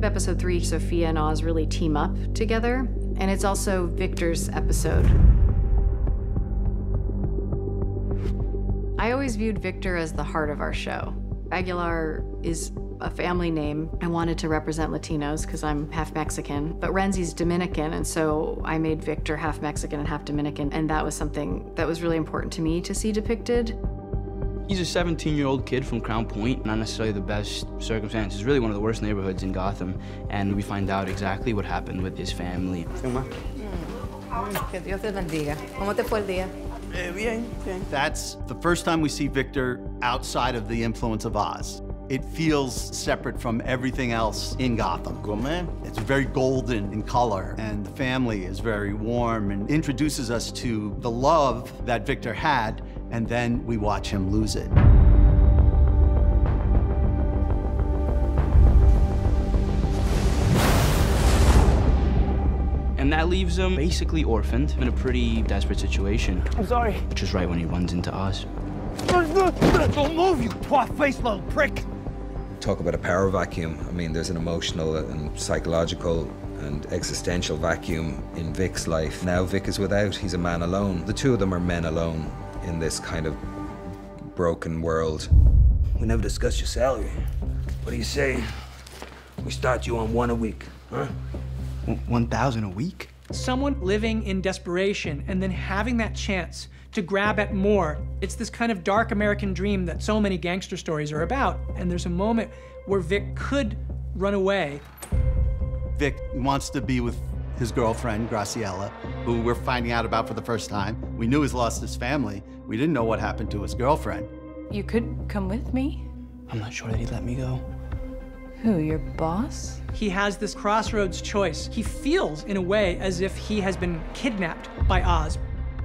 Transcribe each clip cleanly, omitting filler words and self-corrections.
Episode 3, Sophia and Oz really team up together, and it's also Victor's episode. I always viewed Victor as the heart of our show. Aguilar is a family name. I wanted to represent Latinos because I'm half Mexican, but Rhenzy's Dominican, and so I made Victor half Mexican and half Dominican, and that was something that was really important to me to see depicted. He's a 17-year-old kid from Crown Point, not necessarily the best circumstances, really one of the worst neighborhoods in Gotham, and we find out exactly what happened with his family. Que Dios te bendiga. ¿Cómo te fue el día? Bien. That's the first time we see Victor outside of the influence of Oz. It feels separate from everything else in Gotham. It's very golden in color, and the family is very warm and introduces us to the love that Victor had, and then we watch him lose it. And that leaves him basically orphaned in a pretty desperate situation. I'm sorry. Which is right when he runs into Oz. Don't move, you twat-faced little prick! Talk about a power vacuum. I mean, there's an emotional and psychological and existential vacuum in Vic's life. Now Vic is without, he's a man alone. The two of them are men alone in this kind of broken world. We never discussed your salary. What do you say we start you on $1 a week, huh? 1,000 a week? Someone living in desperation and then having that chance to grab at more. It's this kind of dark American dream that so many gangster stories are about. And there's a moment where Vic could run away. Vic wants to be with his girlfriend, Graciela, who we're finding out about for the first time. We knew he's lost his family. We didn't know what happened to his girlfriend. You could come with me? I'm not sure that he'd let me go. Who, your boss? He has this crossroads choice. He feels, in a way, as if he has been kidnapped by Oz.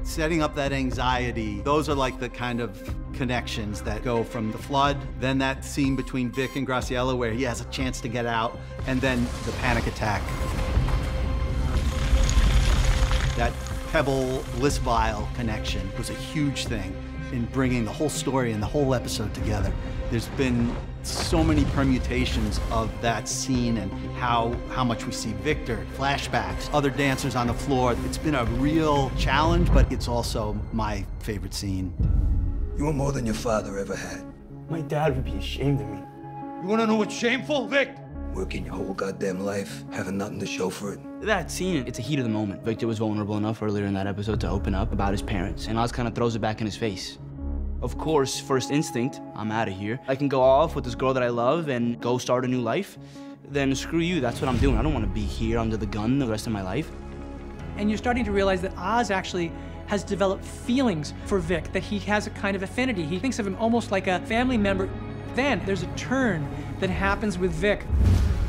Setting up that anxiety, those are like the kind of connections that go from the flood, then that scene between Vic and Graciela where he has a chance to get out, and then the panic attack. That Pebble-Bliss Vial connection was a huge thing in bringing the whole story and the whole episode together. There's been so many permutations of that scene and how much we see Victor, flashbacks, other dancers on the floor. It's been a real challenge, but it's also my favorite scene. You want more than your father ever had. My dad would be ashamed of me. You wanna know what's shameful, Vic? Working your whole goddamn life, having nothing to show for it. That scene, it's a heat of the moment. Victor was vulnerable enough earlier in that episode to open up about his parents, and Oz kind of throws it back in his face. Of course, first instinct, I'm out of here. I can go off with this girl that I love and go start a new life. Then screw you, that's what I'm doing. I don't want to be here under the gun the rest of my life. And you're starting to realize that Oz actually has developed feelings for Vic, that he has a kind of affinity. He thinks of him almost like a family member. Then there's a turn that happens with Vic.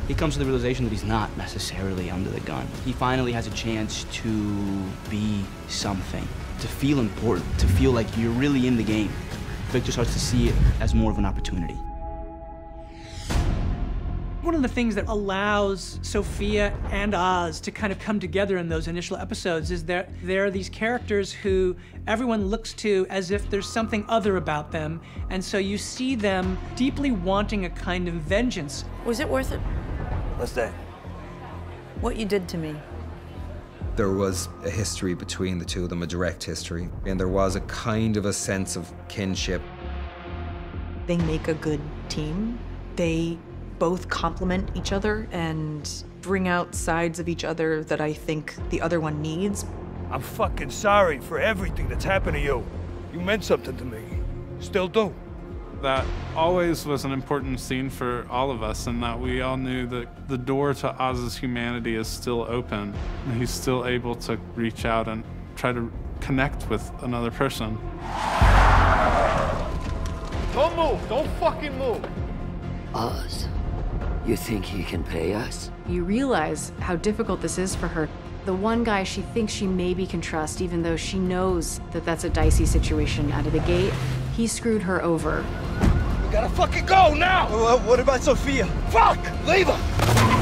He comes to the realization that he's not necessarily under the gun. He finally has a chance to be something, to feel important, to feel like you're really in the game. Victor starts to see it as more of an opportunity. One of the things that allows Sophia and Oz to kind of come together in those initial episodes is that there are these characters who everyone looks to as if there's something other about them, and so you see them deeply wanting a kind of vengeance. Was it worth it? What's that? What you did to me. There was a history between the two of them, a direct history, and there was a kind of a sense of kinship. They make a good team. They both complement each other and bring out sides of each other that I think the other one needs. I'm fucking sorry for everything that's happened to you. You meant something to me. Still do. That always was an important scene for all of us, and that we all knew that the door to Oz's humanity is still open, and he's still able to reach out and try to connect with another person. Don't move! Don't fucking move! Oz, you think he can pay us? You realize how difficult this is for her. The one guy she thinks she maybe can trust, even though she knows that that's a dicey situation out of the gate, he screwed her over. We gotta fucking go now! What about Sophia? Fuck! Leave her!